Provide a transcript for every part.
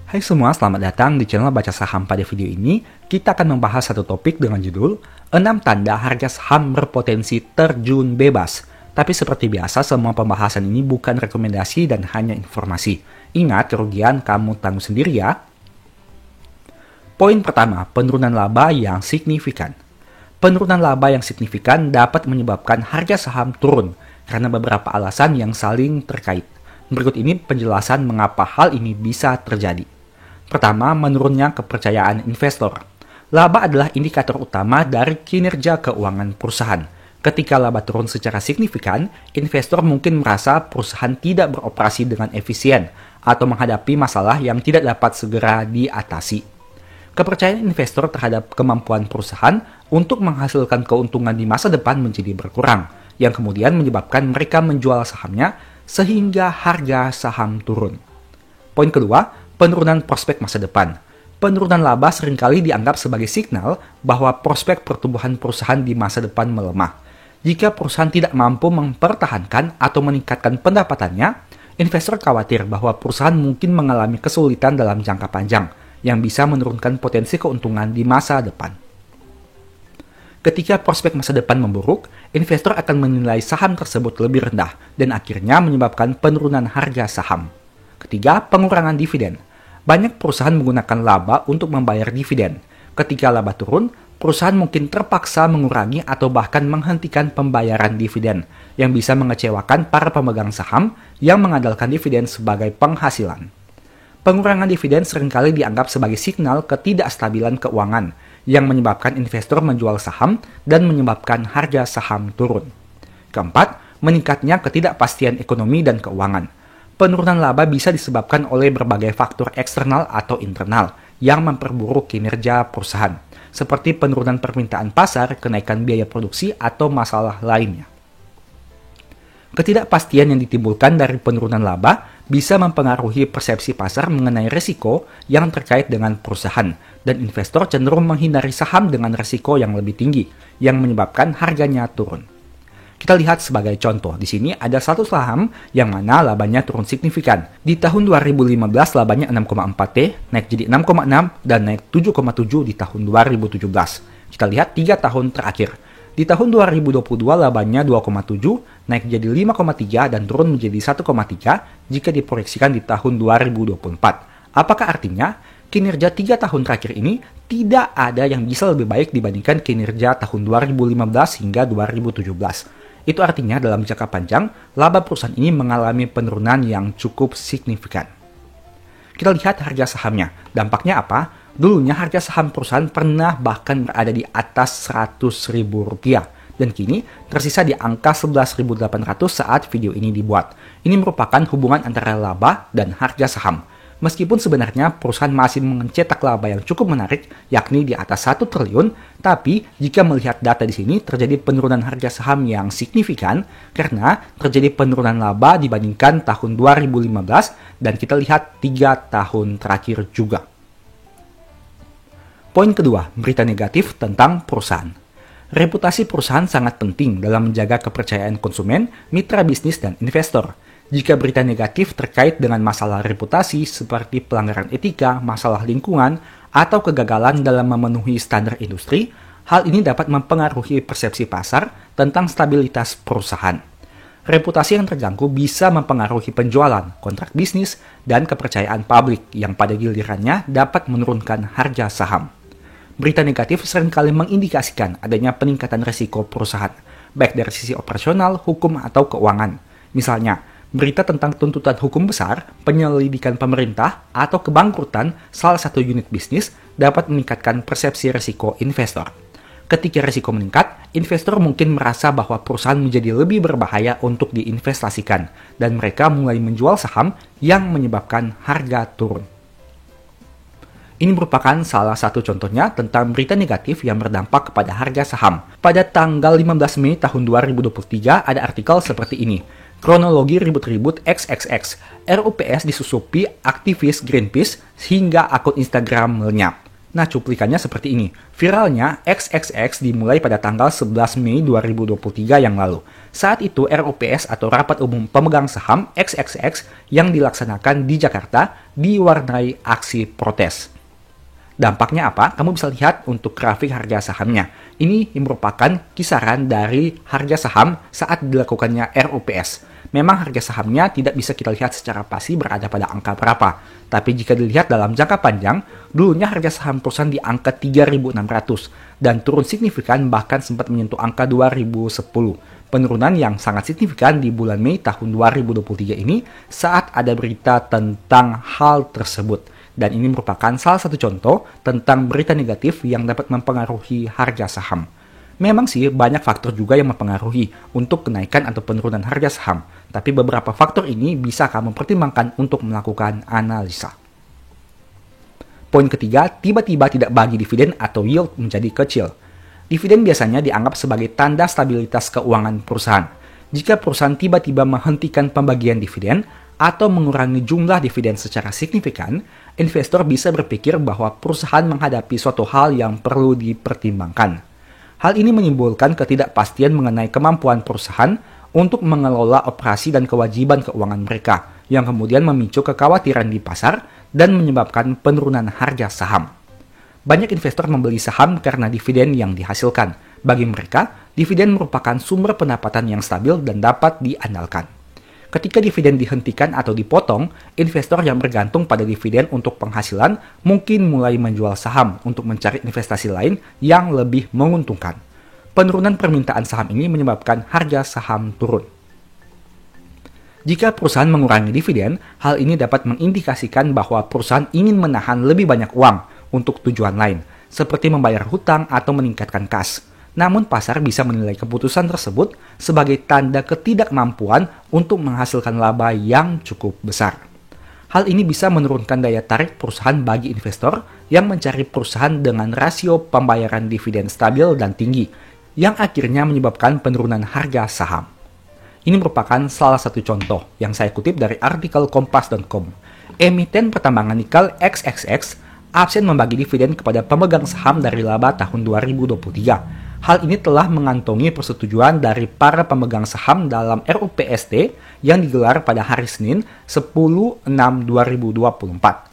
Hai semua, selamat datang di channel Baca Saham. Pada video ini, kita akan membahas satu topik dengan judul 6 tanda harga saham berpotensi terjun bebas. Tapi seperti biasa, semua pembahasan ini bukan rekomendasi dan hanya informasi. Ingat, kerugian kamu tanggung sendiri ya. Poin pertama, penurunan laba yang signifikan. Penurunan laba yang signifikan dapat menyebabkan harga saham turun karena beberapa alasan yang saling terkait. Berikut ini penjelasan mengapa hal ini bisa terjadi. Pertama, menurunnya kepercayaan investor. Laba adalah indikator utama dari kinerja keuangan perusahaan. Ketika laba turun secara signifikan, investor mungkin merasa perusahaan tidak beroperasi dengan efisien atau menghadapi masalah yang tidak dapat segera diatasi. Kepercayaan investor terhadap kemampuan perusahaan untuk menghasilkan keuntungan di masa depan menjadi berkurang, yang kemudian menyebabkan mereka menjual sahamnya sehingga harga saham turun. Poin kedua, penurunan prospek masa depan. Penurunan laba seringkali dianggap sebagai signal bahwa prospek pertumbuhan perusahaan di masa depan melemah. Jika perusahaan tidak mampu mempertahankan atau meningkatkan pendapatannya, investor khawatir bahwa perusahaan mungkin mengalami kesulitan dalam jangka panjang yang bisa menurunkan potensi keuntungan di masa depan. Ketika prospek masa depan memburuk, investor akan menilai saham tersebut lebih rendah dan akhirnya menyebabkan penurunan harga saham. Ketiga, pengurangan dividen. Banyak perusahaan menggunakan laba untuk membayar dividen. Ketika laba turun, perusahaan mungkin terpaksa mengurangi atau bahkan menghentikan pembayaran dividen, yang bisa mengecewakan para pemegang saham yang mengandalkan dividen sebagai penghasilan. Pengurangan dividen seringkali dianggap sebagai signal ketidakstabilan keuangan, yang menyebabkan investor menjual saham dan menyebabkan harga saham turun. Keempat, meningkatnya ketidakpastian ekonomi dan keuangan. Penurunan laba bisa disebabkan oleh berbagai faktor eksternal atau internal yang memperburuk kinerja perusahaan, seperti penurunan permintaan pasar, kenaikan biaya produksi, atau masalah lainnya. Ketidakpastian yang ditimbulkan dari penurunan laba bisa mempengaruhi persepsi pasar mengenai risiko yang terkait dengan perusahaan, dan investor cenderung menghindari saham dengan risiko yang lebih tinggi, yang menyebabkan harganya turun. Kita lihat sebagai contoh, di sini ada satu saham yang mana labanya turun signifikan. Di tahun 2015 labanya 6,4T, naik jadi 6,6 dan naik 7,7 di tahun 2017. Kita lihat 3 tahun terakhir. Di tahun 2022 labanya 2,7, naik jadi 5,3 dan turun menjadi 1,3 jika diproyeksikan di tahun 2024. Apakah artinya kinerja 3 tahun terakhir ini tidak ada yang bisa lebih baik dibandingkan kinerja tahun 2015 hingga 2017? Itu artinya dalam jangka panjang, laba perusahaan ini mengalami penurunan yang cukup signifikan. Kita lihat harga sahamnya. Dampaknya apa? Dulunya harga saham perusahaan pernah bahkan berada di atas Rp100.000 dan kini tersisa di angka 11.800 saat video ini dibuat. Ini merupakan hubungan antara laba dan harga saham. Meskipun sebenarnya perusahaan masih mencetak laba yang cukup menarik, yakni di atas 1 triliun, tapi jika melihat data di sini terjadi penurunan harga saham yang signifikan karena terjadi penurunan laba dibandingkan tahun 2015 dan kita lihat 3 tahun terakhir juga. Poin kedua, berita negatif tentang perusahaan. Reputasi perusahaan sangat penting dalam menjaga kepercayaan konsumen, mitra bisnis, dan investor. Jika berita negatif terkait dengan masalah reputasi seperti pelanggaran etika, masalah lingkungan, atau kegagalan dalam memenuhi standar industri, hal ini dapat mempengaruhi persepsi pasar tentang stabilitas perusahaan. Reputasi yang terganggu bisa mempengaruhi penjualan, kontrak bisnis, dan kepercayaan publik yang pada gilirannya dapat menurunkan harga saham. Berita negatif seringkali mengindikasikan adanya peningkatan risiko perusahaan, baik dari sisi operasional, hukum, atau keuangan. Misalnya, berita tentang tuntutan hukum besar, penyelidikan pemerintah, atau kebangkrutan salah satu unit bisnis dapat meningkatkan persepsi risiko investor. Ketika risiko meningkat, investor mungkin merasa bahwa perusahaan menjadi lebih berbahaya untuk diinvestasikan, dan mereka mulai menjual saham yang menyebabkan harga turun. Ini merupakan salah satu contohnya tentang berita negatif yang berdampak kepada harga saham. Pada tanggal 15 Mei tahun 2023 ada artikel seperti ini. Kronologi ribut-ribut XXX, RUPS disusupi aktivis Greenpeace hingga akun Instagram melenyap. Nah, cuplikannya seperti ini. Viralnya, XXX dimulai pada tanggal 11 Mei 2023 yang lalu. Saat itu, RUPS atau Rapat Umum Pemegang Saham XXX yang dilaksanakan di Jakarta diwarnai aksi protes. Dampaknya apa? Kamu bisa lihat untuk grafik harga sahamnya. Ini merupakan kisaran dari harga saham saat dilakukannya RUPS. Memang harga sahamnya tidak bisa kita lihat secara pasti berada pada angka berapa. Tapi jika dilihat dalam jangka panjang, dulunya harga saham perusahaan di angka 3.600 dan turun signifikan bahkan sempat menyentuh angka 2010. Penurunan yang sangat signifikan di bulan Mei tahun 2023 ini saat ada berita tentang hal tersebut. Dan ini merupakan salah satu contoh tentang berita negatif yang dapat mempengaruhi harga saham. Memang sih banyak faktor juga yang mempengaruhi untuk kenaikan atau penurunan harga saham, tapi beberapa faktor ini bisa kamu pertimbangkan untuk melakukan analisa. Poin ketiga, tiba-tiba tidak bagi dividen atau yield menjadi kecil. Dividen biasanya dianggap sebagai tanda stabilitas keuangan perusahaan. Jika perusahaan tiba-tiba menghentikan pembagian dividen atau mengurangi jumlah dividen secara signifikan, investor bisa berpikir bahwa perusahaan menghadapi suatu hal yang perlu dipertimbangkan. Hal ini menimbulkan ketidakpastian mengenai kemampuan perusahaan untuk mengelola operasi dan kewajiban keuangan mereka, yang kemudian memicu kekhawatiran di pasar dan menyebabkan penurunan harga saham. Banyak investor membeli saham karena dividen yang dihasilkan. Bagi mereka, dividen merupakan sumber pendapatan yang stabil dan dapat diandalkan. Ketika dividen dihentikan atau dipotong, investor yang bergantung pada dividen untuk penghasilan mungkin mulai menjual saham untuk mencari investasi lain yang lebih menguntungkan. Penurunan permintaan saham ini menyebabkan harga saham turun. Jika perusahaan mengurangi dividen, hal ini dapat mengindikasikan bahwa perusahaan ingin menahan lebih banyak uang untuk tujuan lain, seperti membayar hutang atau meningkatkan kas. Namun pasar bisa menilai keputusan tersebut sebagai tanda ketidakmampuan untuk menghasilkan laba yang cukup besar. Hal ini bisa menurunkan daya tarik perusahaan bagi investor yang mencari perusahaan dengan rasio pembayaran dividen stabil dan tinggi, yang akhirnya menyebabkan penurunan harga saham. Ini merupakan salah satu contoh yang saya kutip dari artikel Kompas.com. Emiten pertambangan nikel XXX absen membagi dividen kepada pemegang saham dari laba tahun 2023. Hal ini telah mengantongi persetujuan dari para pemegang saham dalam RUPST yang digelar pada hari Senin 10/6/2024.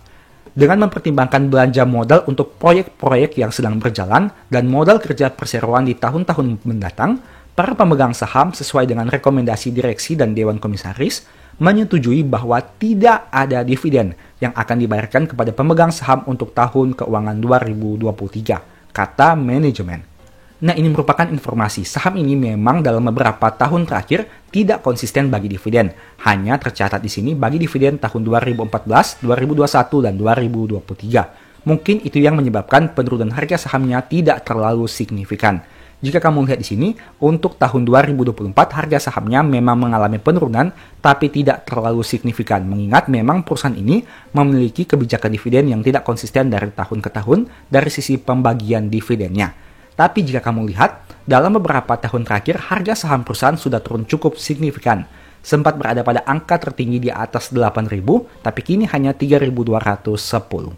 Dengan mempertimbangkan belanja modal untuk proyek-proyek yang sedang berjalan dan modal kerja perseroan di tahun-tahun mendatang, para pemegang saham sesuai dengan rekomendasi direksi dan Dewan Komisaris menyetujui bahwa tidak ada dividen yang akan dibayarkan kepada pemegang saham untuk tahun keuangan 2023, kata manajemen. Nah, ini merupakan informasi. Saham ini memang dalam beberapa tahun terakhir tidak konsisten bagi dividen. Hanya tercatat di sini bagi dividen tahun 2014, 2021, dan 2023. Mungkin itu yang menyebabkan penurunan harga sahamnya tidak terlalu signifikan. Jika kamu lihat di sini, untuk tahun 2024 harga sahamnya memang mengalami penurunan, tapi tidak terlalu signifikan. Mengingat memang perusahaan ini memiliki kebijakan dividen yang tidak konsisten dari tahun ke tahun dari sisi pembagian dividennya. Tapi jika kamu lihat, dalam beberapa tahun terakhir harga saham perusahaan sudah turun cukup signifikan. Sempat berada pada angka tertinggi di atas 8.000, tapi kini hanya 3.210.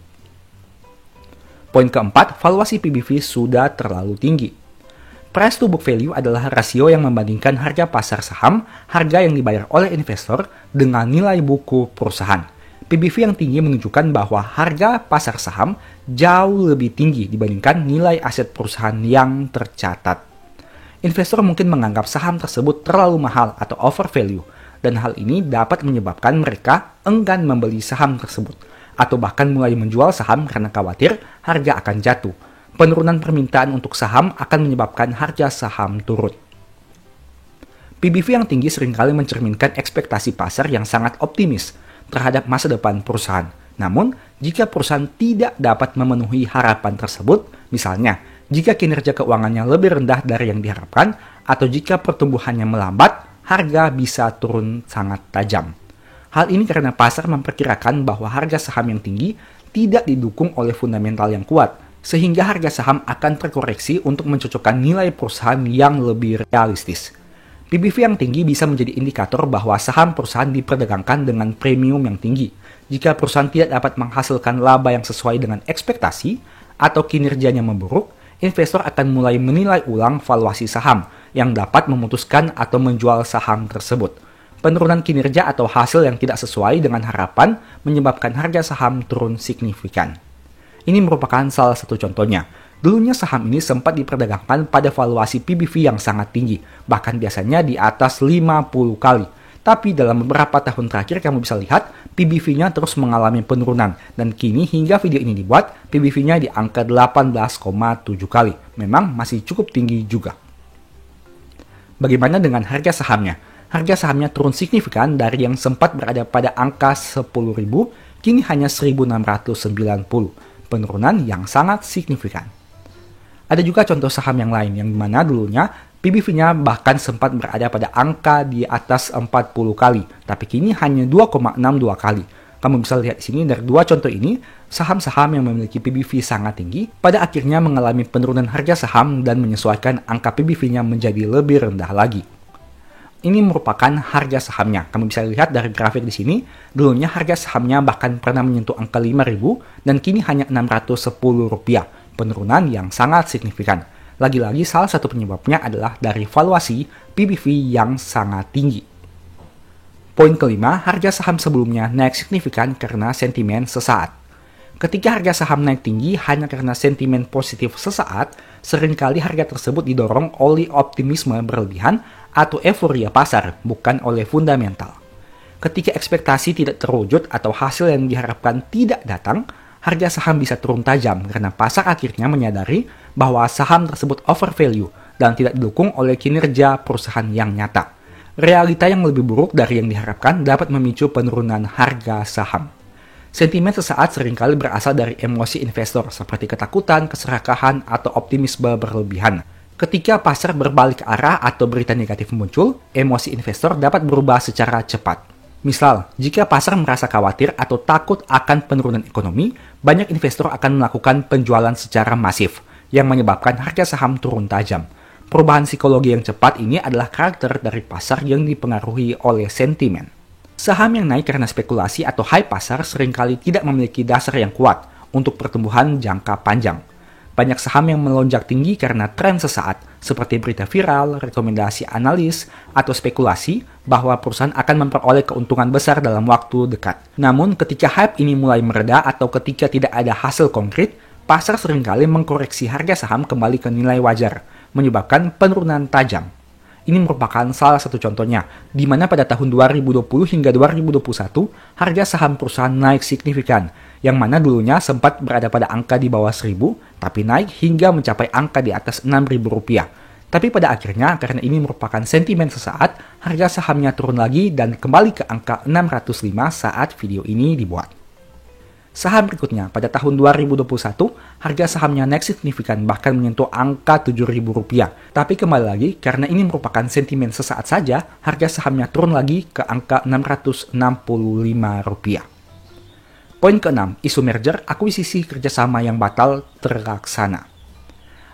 Poin keempat, valuasi PBV sudah terlalu tinggi. Price to book value adalah rasio yang membandingkan harga pasar saham, harga yang dibayar oleh investor, dengan nilai buku perusahaan. PBV yang tinggi menunjukkan bahwa harga pasar saham jauh lebih tinggi dibandingkan nilai aset perusahaan yang tercatat. Investor mungkin menganggap saham tersebut terlalu mahal atau overvalue, dan hal ini dapat menyebabkan mereka enggan membeli saham tersebut, atau bahkan mulai menjual saham karena khawatir harga akan jatuh. Penurunan permintaan untuk saham akan menyebabkan harga saham turun. PBV yang tinggi seringkali mencerminkan ekspektasi pasar yang sangat optimis terhadap masa depan perusahaan. Namun, jika perusahaan tidak dapat memenuhi harapan tersebut, misalnya, jika kinerja keuangannya lebih rendah dari yang diharapkan, atau jika pertumbuhannya melambat, harga bisa turun sangat tajam. Hal ini karena pasar memperkirakan bahwa harga saham yang tinggi tidak didukung oleh fundamental yang kuat, sehingga harga saham akan terkoreksi untuk mencocokkan nilai perusahaan yang lebih realistis. PBV yang tinggi bisa menjadi indikator bahwa saham perusahaan diperdagangkan dengan premium yang tinggi. Jika perusahaan tidak dapat menghasilkan laba yang sesuai dengan ekspektasi, atau kinerjanya memburuk, investor akan mulai menilai ulang valuasi saham yang dapat memutuskan atau menjual saham tersebut. Penurunan kinerja atau hasil yang tidak sesuai dengan harapan menyebabkan harga saham turun signifikan. Ini merupakan salah satu contohnya. Dulunya saham ini sempat diperdagangkan pada valuasi PBV yang sangat tinggi, bahkan biasanya di atas 50 kali. Tapi dalam beberapa tahun terakhir kamu bisa lihat PBV-nya terus mengalami penurunan dan kini hingga video ini dibuat PBV-nya di angka 18,7 kali. Memang masih cukup tinggi juga. Bagaimana dengan harga sahamnya? Harga sahamnya turun signifikan dari yang sempat berada pada angka 10.000 kini hanya 1.690. Penurunan yang sangat signifikan. Ada juga contoh saham yang lain yang dimana dulunya PBV-nya bahkan sempat berada pada angka di atas 40 kali, tapi kini hanya 2,62 kali. Kamu bisa lihat di sini dari dua contoh ini, saham-saham yang memiliki PBV sangat tinggi pada akhirnya mengalami penurunan harga saham dan menyesuaikan angka PBV-nya menjadi lebih rendah lagi. Ini merupakan harga sahamnya. Kamu bisa lihat dari grafik di sini, dulunya harga sahamnya bahkan pernah menyentuh angka 5.000 dan kini hanya Rp610. Penurunan yang sangat signifikan. Lagi-lagi salah satu penyebabnya adalah dari valuasi PBV yang sangat tinggi. Poin kelima, harga saham sebelumnya naik signifikan karena sentimen sesaat. Ketika harga saham naik tinggi hanya karena sentimen positif sesaat, seringkali harga tersebut didorong oleh optimisme berlebihan atau euforia pasar, bukan oleh fundamental. Ketika ekspektasi tidak terwujud atau hasil yang diharapkan tidak datang, harga saham bisa turun tajam karena pasar akhirnya menyadari bahwa saham tersebut overvalue dan tidak didukung oleh kinerja perusahaan yang nyata. Realita yang lebih buruk dari yang diharapkan dapat memicu penurunan harga saham. Sentimen sesaat seringkali berasal dari emosi investor seperti ketakutan, keserakahan, atau optimisme berlebihan. Ketika pasar berbalik arah atau berita negatif muncul, emosi investor dapat berubah secara cepat. Misal, jika pasar merasa khawatir atau takut akan penurunan ekonomi, banyak investor akan melakukan penjualan secara masif, yang menyebabkan harga saham turun tajam. Perubahan psikologi yang cepat ini adalah karakter dari pasar yang dipengaruhi oleh sentimen. Saham yang naik karena spekulasi atau hype pasar seringkali tidak memiliki dasar yang kuat untuk pertumbuhan jangka panjang. Banyak saham yang melonjak tinggi karena tren sesaat, seperti berita viral, rekomendasi analis, atau spekulasi bahwa perusahaan akan memperoleh keuntungan besar dalam waktu dekat. Namun, ketika hype ini mulai mereda atau ketika tidak ada hasil konkret, pasar seringkali mengkoreksi harga saham kembali ke nilai wajar, menyebabkan penurunan tajam. Ini merupakan salah satu contohnya, di mana pada tahun 2020 hingga 2021, harga saham perusahaan naik signifikan, yang mana dulunya sempat berada pada angka di bawah 1.000, tapi naik hingga mencapai angka di atas Rp6.000. Tapi pada akhirnya, karena ini merupakan sentimen sesaat, harga sahamnya turun lagi dan kembali ke angka 605 saat video ini dibuat. Saham berikutnya, pada tahun 2021, harga sahamnya naik signifikan bahkan menyentuh angka Rp7.000. Tapi kembali lagi, karena ini merupakan sentimen sesaat saja, harga sahamnya turun lagi ke angka Rp665. Poin keenam, isu merger, akuisisi kerjasama yang batal terlaksana.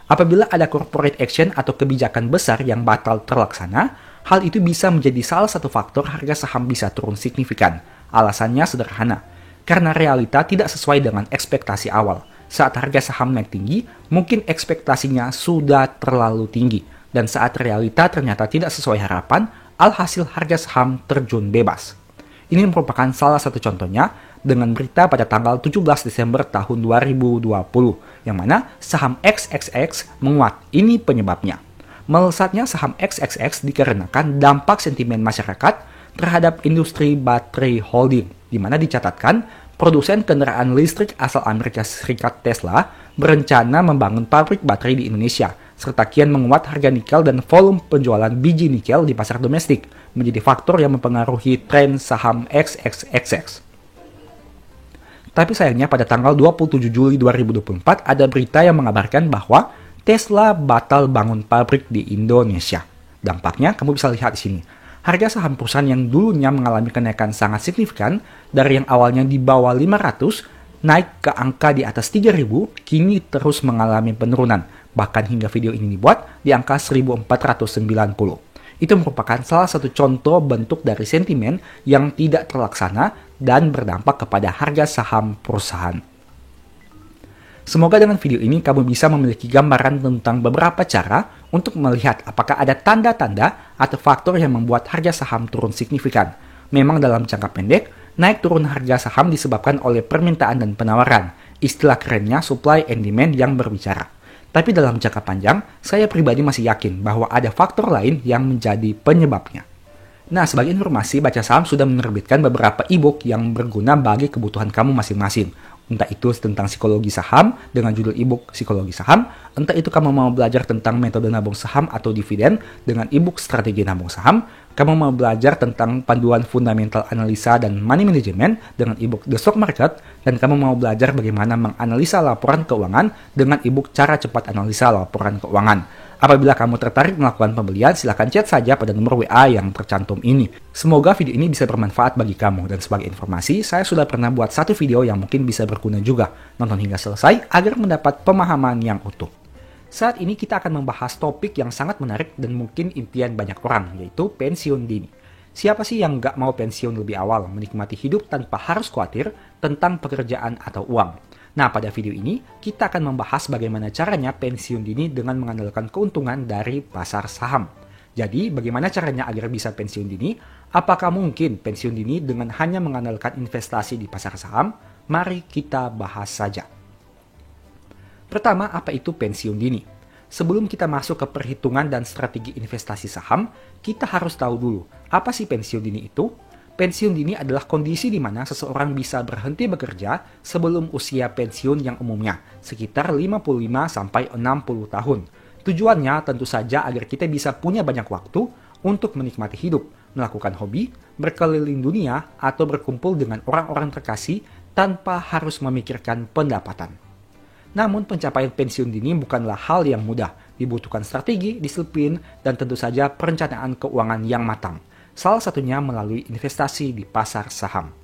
Apabila ada corporate action atau kebijakan besar yang batal terlaksana, hal itu bisa menjadi salah satu faktor harga saham bisa turun signifikan. Alasannya sederhana, karena realita tidak sesuai dengan ekspektasi awal. Saat harga saham naik tinggi, mungkin ekspektasinya sudah terlalu tinggi. Dan saat realita ternyata tidak sesuai harapan, alhasil harga saham terjun bebas. Ini merupakan salah satu contohnya dengan berita pada tanggal 17 Desember tahun 2020, yang mana saham XXX menguat. Ini penyebabnya. Melesatnya saham XXX dikarenakan dampak sentimen masyarakat terhadap industri baterai holding, di mana dicatatkan produsen kendaraan listrik asal Amerika Serikat Tesla berencana membangun pabrik baterai di Indonesia, serta kian menguat harga nikel dan volume penjualan biji nikel di pasar domestik, menjadi faktor yang mempengaruhi tren saham XXXX. Tapi sayangnya pada tanggal 27 Juli 2024 ada berita yang mengabarkan bahwa Tesla batal bangun pabrik di Indonesia. Dampaknya kamu bisa lihat di sini. Harga saham perusahaan yang dulunya mengalami kenaikan sangat signifikan dari yang awalnya di bawah 500 naik ke angka di atas 3.000, kini terus mengalami penurunan. Bahkan hingga video ini dibuat di angka 1.490. Itu merupakan salah satu contoh bentuk dari sentimen yang tidak terlaksana dan berdampak kepada harga saham perusahaan. Semoga dengan video ini kamu bisa memiliki gambaran tentang beberapa cara untuk melihat apakah ada tanda-tanda atau faktor yang membuat harga saham turun signifikan. Memang dalam jangka pendek, naik turun harga saham disebabkan oleh permintaan dan penawaran. Istilah kerennya supply and demand yang berbicara. Tapi dalam jangka panjang, saya pribadi masih yakin bahwa ada faktor lain yang menjadi penyebabnya. Nah, sebagai informasi, Baca Saham sudah menerbitkan beberapa e-book yang berguna bagi kebutuhan kamu masing-masing. Entah itu tentang psikologi saham dengan judul e-book Psikologi Saham, entah itu kamu mau belajar tentang metode nabung saham atau dividen dengan e-book Strategi Nabung Saham, kamu mau belajar tentang panduan fundamental analisa dan money management dengan e-book The Stock Market, dan kamu mau belajar bagaimana menganalisa laporan keuangan dengan e-book Cara Cepat Analisa Laporan Keuangan. Apabila kamu tertarik melakukan pembelian, silakan chat saja pada nomor WA yang tercantum ini. Semoga video ini bisa bermanfaat bagi kamu, dan sebagai informasi, saya sudah pernah buat satu video yang mungkin bisa berguna juga. Nonton hingga selesai agar mendapat pemahaman yang utuh. Saat ini kita akan membahas topik yang sangat menarik dan mungkin impian banyak orang, yaitu pensiun dini. Siapa sih yang nggak mau pensiun lebih awal, menikmati hidup tanpa harus khawatir tentang pekerjaan atau uang? Nah, pada video ini, kita akan membahas bagaimana caranya pensiun dini dengan mengandalkan keuntungan dari pasar saham. Jadi, bagaimana caranya agar bisa pensiun dini? Apakah mungkin pensiun dini dengan hanya mengandalkan investasi di pasar saham? Mari kita bahas saja. Pertama, apa itu pensiun dini? Sebelum kita masuk ke perhitungan dan strategi investasi saham, kita harus tahu dulu, apa sih pensiun dini itu? Pensiun dini adalah kondisi di mana seseorang bisa berhenti bekerja sebelum usia pensiun yang umumnya, sekitar 55-60 tahun. Tujuannya tentu saja agar kita bisa punya banyak waktu untuk menikmati hidup, melakukan hobi, berkeliling dunia, atau berkumpul dengan orang-orang terkasih tanpa harus memikirkan pendapatan. Namun pencapaian pensiun dini bukanlah hal yang mudah, dibutuhkan strategi, disiplin, dan tentu saja perencanaan keuangan yang matang. Salah satunya melalui investasi di pasar saham.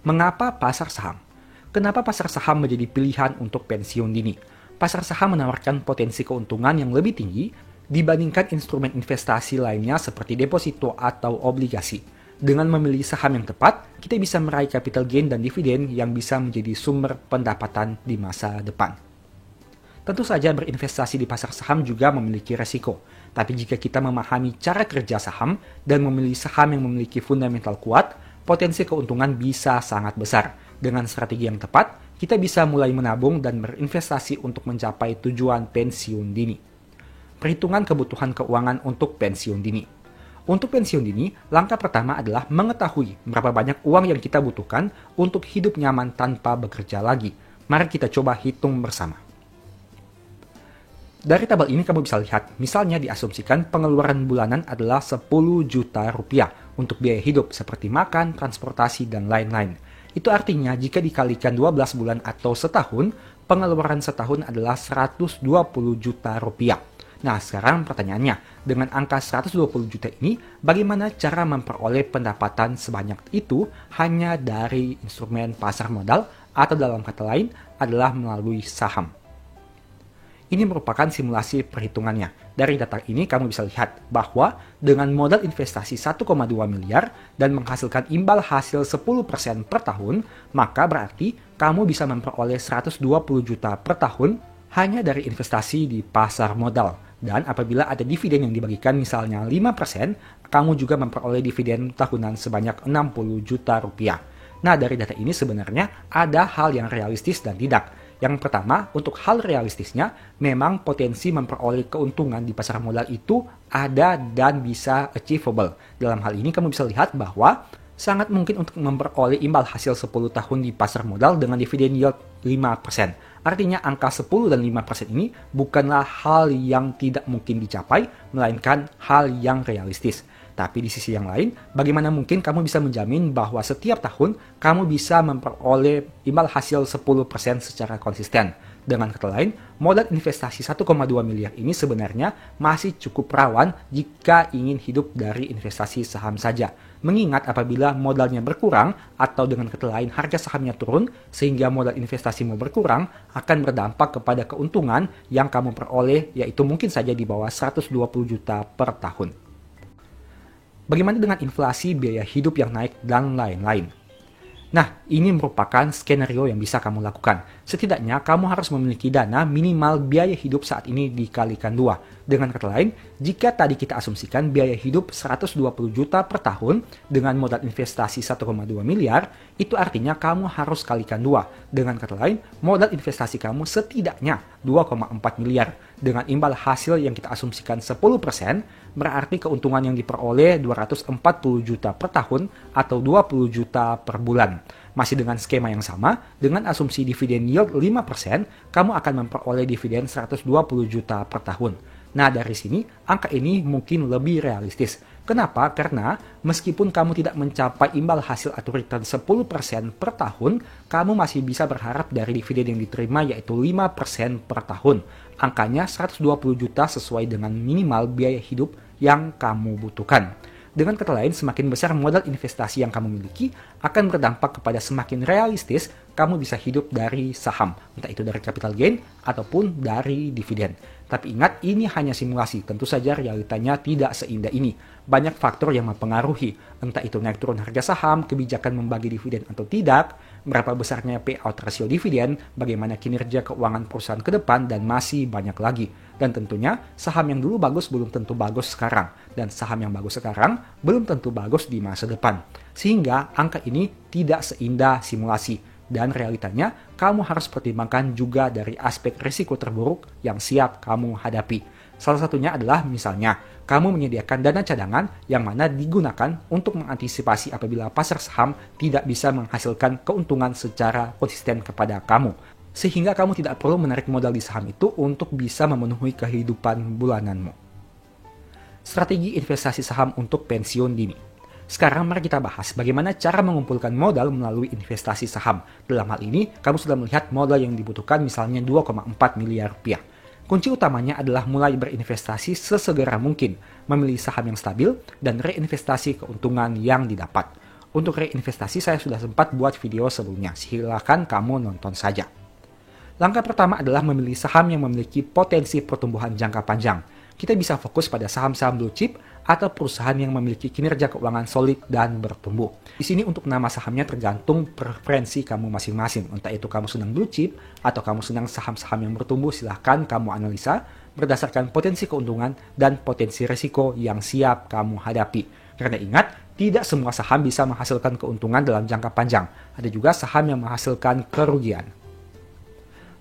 Mengapa pasar saham? Kenapa pasar saham menjadi pilihan untuk pensiun dini? Pasar saham menawarkan potensi keuntungan yang lebih tinggi dibandingkan instrumen investasi lainnya seperti deposito atau obligasi. Dengan memilih saham yang tepat, kita bisa meraih capital gain dan dividen yang bisa menjadi sumber pendapatan di masa depan. Tentu saja berinvestasi di pasar saham juga memiliki resiko. Tapi jika kita memahami cara kerja saham dan memilih saham yang memiliki fundamental kuat, potensi keuntungan bisa sangat besar. Dengan strategi yang tepat, kita bisa mulai menabung dan berinvestasi untuk mencapai tujuan pensiun dini. Perhitungan kebutuhan keuangan untuk pensiun dini. Untuk pensiun dini, langkah pertama adalah mengetahui berapa banyak uang yang kita butuhkan untuk hidup nyaman tanpa bekerja lagi. Mari kita coba hitung bersama. Dari tabel ini kamu bisa lihat, misalnya diasumsikan pengeluaran bulanan adalah 10 juta rupiah untuk biaya hidup seperti makan, transportasi, dan lain-lain. Itu artinya jika dikalikan 12 bulan atau setahun, pengeluaran setahun adalah 120 juta rupiah. Nah, sekarang pertanyaannya, dengan angka 120 juta ini, bagaimana cara memperoleh pendapatan sebanyak itu hanya dari instrumen pasar modal atau dalam kata lain adalah melalui saham? Ini merupakan simulasi perhitungannya. Dari data ini kamu bisa lihat bahwa dengan modal investasi 1,2 miliar dan menghasilkan imbal hasil 10% per tahun, maka berarti kamu bisa memperoleh 120 juta per tahun hanya dari investasi di pasar modal. Dan apabila ada dividen yang dibagikan misalnya 5%, kamu juga memperoleh dividen tahunan sebanyak 60 juta rupiah. Nah, dari data ini sebenarnya ada hal yang realistis dan tidak. Yang pertama, untuk hal realistisnya, memang potensi memperoleh keuntungan di pasar modal itu ada dan bisa achievable. Dalam hal ini kamu bisa lihat bahwa sangat mungkin untuk memperoleh imbal hasil 10 tahun di pasar modal dengan dividen yield 5%. Artinya angka 10 dan 5% ini bukanlah hal yang tidak mungkin dicapai, melainkan hal yang realistis. Tapi di sisi yang lain, bagaimana mungkin kamu bisa menjamin bahwa setiap tahun kamu bisa memperoleh imbal hasil 10% secara konsisten? Dengan kata lain, modal investasi 1,2 miliar ini sebenarnya masih cukup rawan jika ingin hidup dari investasi saham saja. Mengingat apabila modalnya berkurang atau dengan kata lain harga sahamnya turun sehingga modal investasimu berkurang akan berdampak kepada keuntungan yang kamu peroleh yaitu mungkin saja di bawah 120 juta per tahun. Bagaimana dengan inflasi, biaya hidup yang naik, dan lain-lain? Nah, ini merupakan skenario yang bisa kamu lakukan. Setidaknya kamu harus memiliki dana minimal biaya hidup saat ini dikalikan 2. Dengan kata lain, jika tadi kita asumsikan biaya hidup 120 juta per tahun dengan modal investasi 1,2 miliar, itu artinya kamu harus kalikan 2. Dengan kata lain, modal investasi kamu setidaknya 2,4 miliar. Dengan imbal hasil yang kita asumsikan 10%, berarti keuntungan yang diperoleh 240 juta per tahun atau 20 juta per bulan. Masih dengan skema yang sama, dengan asumsi dividen yield 5%, kamu akan memperoleh dividen 120 juta per tahun. Nah, dari sini, angka ini mungkin lebih realistis. Kenapa? Karena meskipun kamu tidak mencapai imbal hasil atau return 10% per tahun, kamu masih bisa berharap dari dividen yang diterima yaitu 5% per tahun. Angkanya 120 juta sesuai dengan minimal biaya hidup yang kamu butuhkan. Dengan kata lain, semakin besar modal investasi yang kamu miliki akan berdampak kepada semakin realistis kamu bisa hidup dari saham, entah itu dari capital gain ataupun dari dividen. Tapi ingat, ini hanya simulasi, tentu saja realitanya tidak seindah ini. Banyak faktor yang mempengaruhi, entah itu naik turun harga saham, kebijakan membagi dividen atau tidak, berapa besarnya payout rasio dividen, bagaimana kinerja keuangan perusahaan ke depan, dan masih banyak lagi. Dan tentunya, saham yang dulu bagus belum tentu bagus sekarang, dan saham yang bagus sekarang belum tentu bagus di masa depan. Sehingga angka ini tidak seindah simulasi. Dan realitanya, kamu harus pertimbangkan juga dari aspek risiko terburuk yang siap kamu hadapi. Salah satunya adalah misalnya, kamu menyediakan dana cadangan yang mana digunakan untuk mengantisipasi apabila pasar saham tidak bisa menghasilkan keuntungan secara konsisten kepada kamu. Sehingga kamu tidak perlu menarik modal di saham itu untuk bisa memenuhi kehidupan bulananmu. Strategi investasi saham untuk pensiun dini. Sekarang mari kita bahas bagaimana cara mengumpulkan modal melalui investasi saham. Dalam hal ini, kamu sudah melihat modal yang dibutuhkan misalnya 2,4 miliar rupiah. Kunci utamanya adalah mulai berinvestasi sesegera mungkin, memilih saham yang stabil, dan reinvestasi keuntungan yang didapat. Untuk reinvestasi saya sudah sempat buat video sebelumnya, silakan kamu nonton saja. Langkah pertama adalah memilih saham yang memiliki potensi pertumbuhan jangka panjang. Kita bisa fokus pada saham-saham blue chip atau perusahaan yang memiliki kinerja keuangan solid dan bertumbuh. Di sini untuk nama sahamnya tergantung preferensi kamu masing-masing. Entah itu kamu senang blue chip atau kamu senang saham-saham yang bertumbuh, silahkan kamu analisa berdasarkan potensi keuntungan dan potensi risiko yang siap kamu hadapi. Karena ingat, tidak semua saham bisa menghasilkan keuntungan dalam jangka panjang. Ada juga saham yang menghasilkan kerugian.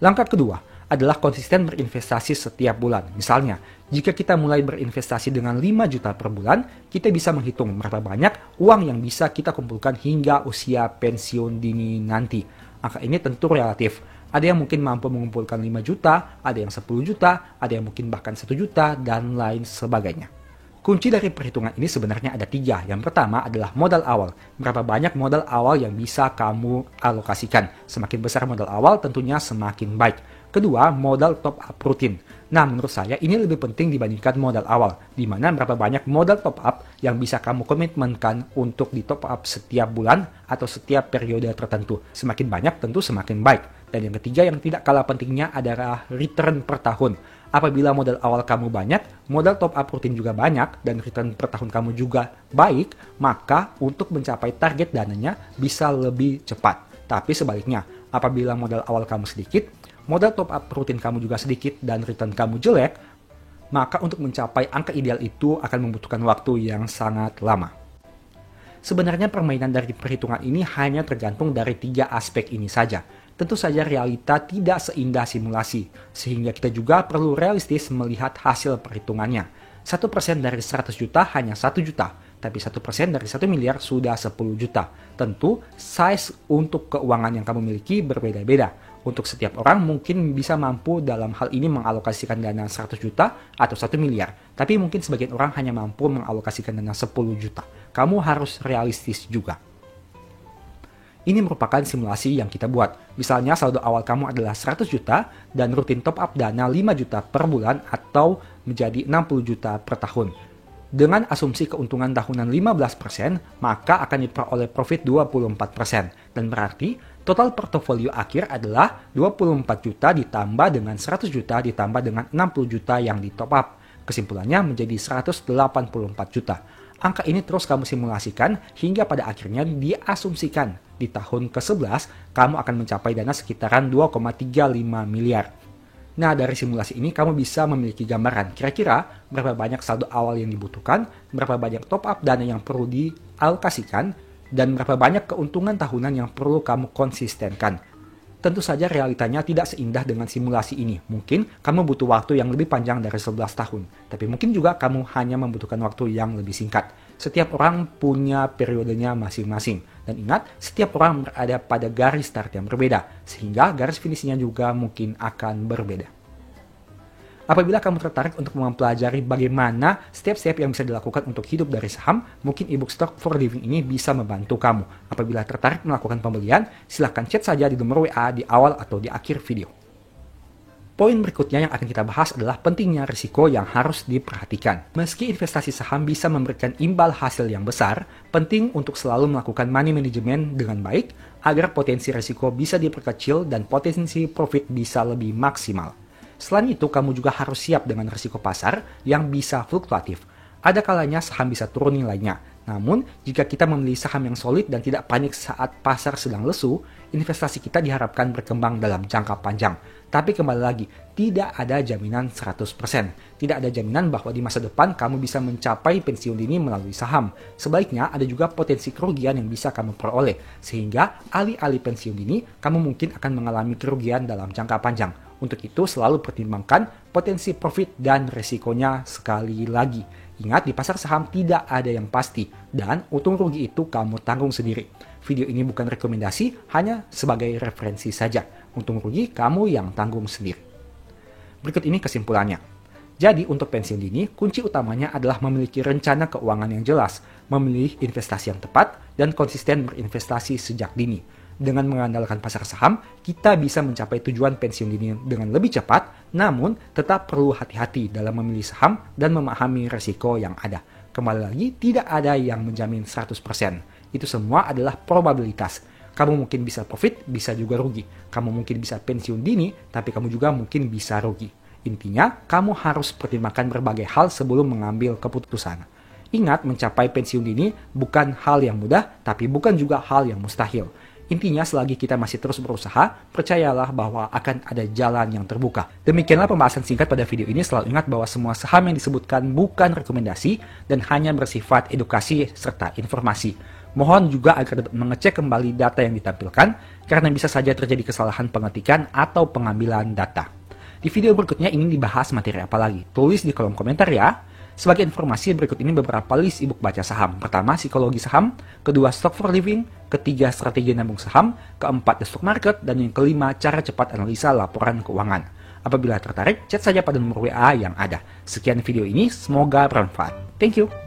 Langkah kedua adalah konsisten berinvestasi setiap bulan. Misalnya, jika kita mulai berinvestasi dengan 5 juta per bulan, kita bisa menghitung berapa banyak uang yang bisa kita kumpulkan hingga usia pensiun dini nanti. Angka ini tentu relatif. Ada yang mungkin mampu mengumpulkan 5 juta, ada yang 10 juta, ada yang mungkin bahkan 1 juta, dan lain sebagainya. Kunci dari perhitungan ini sebenarnya ada 3. Yang pertama adalah modal awal. Berapa banyak modal awal yang bisa kamu alokasikan. Semakin besar modal awal tentunya semakin baik. Kedua, modal top up rutin. Nah, menurut saya ini lebih penting dibandingkan modal awal, di mana berapa banyak modal top up yang bisa kamu komitmenkan untuk di top up setiap bulan atau setiap periode tertentu. Semakin banyak tentu semakin baik. Dan yang ketiga yang tidak kalah pentingnya adalah return per tahun. Apabila modal awal kamu banyak, modal top up rutin juga banyak, dan return per tahun kamu juga baik, maka untuk mencapai target dananya bisa lebih cepat. Tapi sebaliknya, apabila modal awal kamu sedikit, modal top up rutin kamu juga sedikit, dan return kamu jelek, maka untuk mencapai angka ideal itu akan membutuhkan waktu yang sangat lama. Sebenarnya permainan dari perhitungan ini hanya tergantung dari 3 aspek ini saja. Tentu saja realita tidak seindah simulasi, sehingga kita juga perlu realistis melihat hasil perhitungannya. 1% dari 100 juta hanya 1 juta, tapi 1% dari 1 miliar sudah 10 juta. Tentu, size untuk keuangan yang kamu miliki berbeda-beda. Untuk setiap orang mungkin bisa mampu dalam hal ini mengalokasikan dana 100 juta atau 1 miliar. Tapi mungkin sebagian orang hanya mampu mengalokasikan dana 10 juta. Kamu harus realistis juga. Ini merupakan simulasi yang kita buat. Misalnya saldo awal kamu adalah 100 juta dan rutin top up dana 5 juta per bulan atau menjadi 60 juta per tahun. Dengan asumsi keuntungan tahunan 15%, maka akan diperoleh profit 24%. Dan berarti total portofolio akhir adalah 24 juta ditambah dengan 100 juta ditambah dengan 60 juta yang di top up. Kesimpulannya menjadi 184 juta. Angka ini terus kamu simulasikan hingga pada akhirnya diasumsikan di tahun ke-11 kamu akan mencapai dana sekitaran 2,35 miliar. Nah, dari simulasi ini kamu bisa memiliki gambaran kira-kira berapa banyak saldo awal yang dibutuhkan, berapa banyak top up dana yang perlu dialokasikan, dan berapa banyak keuntungan tahunan yang perlu kamu konsistenkan. Tentu saja realitanya tidak seindah dengan simulasi ini. Mungkin kamu butuh waktu yang lebih panjang dari 11 tahun, tapi mungkin juga kamu hanya membutuhkan waktu yang lebih singkat. Setiap orang punya periodenya masing-masing. Dan ingat, setiap orang berada pada garis start yang berbeda, sehingga garis finishnya juga mungkin akan berbeda. Apabila kamu tertarik untuk mempelajari bagaimana step-step yang bisa dilakukan untuk hidup dari saham, mungkin ebook Stock for Living ini bisa membantu kamu. Apabila tertarik melakukan pembelian, silahkan chat saja di nomor WA di awal atau di akhir video. Poin berikutnya yang akan kita bahas adalah pentingnya risiko yang harus diperhatikan. Meski investasi saham bisa memberikan imbal hasil yang besar, penting untuk selalu melakukan money management dengan baik agar potensi risiko bisa diperkecil dan potensi profit bisa lebih maksimal. Selain itu, kamu juga harus siap dengan risiko pasar yang bisa fluktuatif. Ada kalanya saham bisa turun nilainya. Namun, jika kita memilih saham yang solid dan tidak panik saat pasar sedang lesu, investasi kita diharapkan berkembang dalam jangka panjang. Tapi kembali lagi, tidak ada jaminan 100%. Tidak ada jaminan bahwa di masa depan kamu bisa mencapai pensiun dini melalui saham. Sebaliknya, ada juga potensi kerugian yang bisa kamu peroleh. Sehingga, alih-alih pensiun dini, kamu mungkin akan mengalami kerugian dalam jangka panjang. Untuk itu, selalu pertimbangkan potensi profit dan resikonya sekali lagi. Ingat, di pasar saham tidak ada yang pasti, dan untung rugi itu kamu tanggung sendiri. Video ini bukan rekomendasi, hanya sebagai referensi saja. Untung rugi kamu yang tanggung sendiri. Berikut ini kesimpulannya. Jadi, untuk pensiun dini, kunci utamanya adalah memiliki rencana keuangan yang jelas, memilih investasi yang tepat, dan konsisten berinvestasi sejak dini. Dengan mengandalkan pasar saham, kita bisa mencapai tujuan pensiun dini dengan lebih cepat, namun tetap perlu hati-hati dalam memilih saham dan memahami resiko yang ada. Kembali lagi, tidak ada yang menjamin 100%. Itu semua adalah probabilitas. Kamu mungkin bisa profit, bisa juga rugi. Kamu mungkin bisa pensiun dini, tapi kamu juga mungkin bisa rugi. Intinya, kamu harus pertimbangkan berbagai hal sebelum mengambil keputusan. Ingat, mencapai pensiun dini bukan hal yang mudah, tapi bukan juga hal yang mustahil. Intinya, selagi kita masih terus berusaha, percayalah bahwa akan ada jalan yang terbuka. Demikianlah pembahasan singkat pada video ini. Selalu ingat bahwa semua saham yang disebutkan bukan rekomendasi dan hanya bersifat edukasi serta informasi. Mohon juga agar mengecek kembali data yang ditampilkan, karena bisa saja terjadi kesalahan pengetikan atau pengambilan data. Di video berikutnya ingin dibahas materi apa lagi? Tulis di kolom komentar ya. Sebagai informasi, berikut ini beberapa list ebook baca saham. Pertama, psikologi saham. Kedua, stock for living. Ketiga, strategi nabung saham. Keempat, the stock market. Dan yang kelima, cara cepat analisa laporan keuangan. Apabila tertarik, chat saja pada nomor WA yang ada. Sekian video ini, semoga bermanfaat. Thank you.